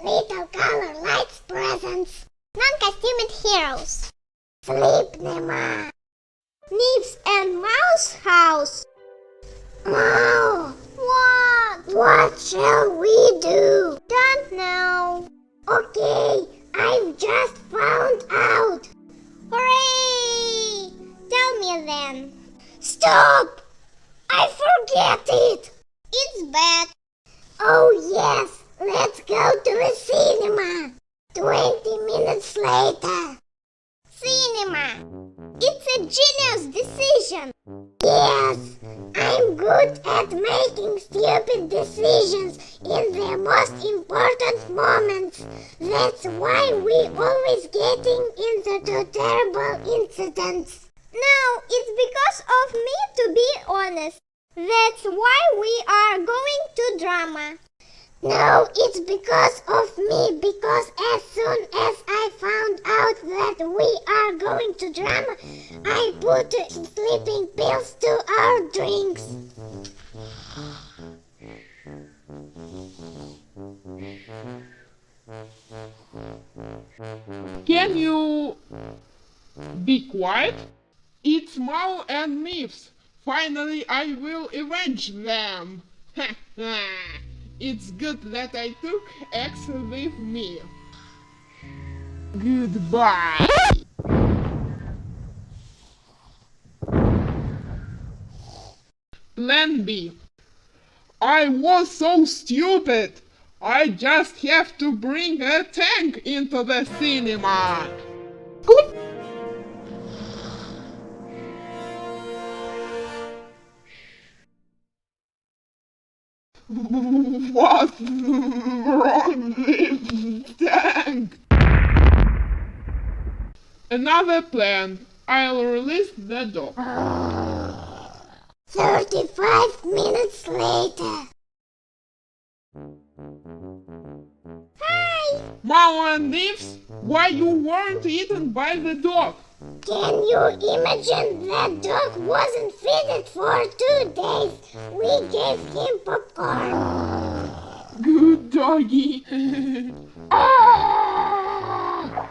Little color lights presents. Non-costumed heroes. Sleep, Nema. Nymphs and Mouse House. Wow. What? What shall we do? Don't know. Okay, I've just found out. Hooray! Tell me then. Stop! I forget it. It's bad. Oh yes, let's go to the cinema. 20 minutes later. Cinema. It's a genius decision. Yes, I'm good at making stupid decisions in the most important moments. That's why we always getting into terrible incidents. No, it's because of me, to be honest. That's why we are going to drama. No, it's because of me, because as soon as I found out that we are going to drama, I put sleeping pills to our drinks. Can you be quiet? It's Mao and Nymphs. Finally, I will avenge them. It's good that I took X with me. Goodbye. Plan B. I was so stupid. I just have to bring a tank into the cinema. What's wrong with tank? Another plan. I'll release the dog. 35 minutes later. Hi! Mao and Nymphs, why you weren't eaten by the dog? Can you imagine that dog wasn't fed for 2 days? We gave him popcorn. Good doggy. Ah!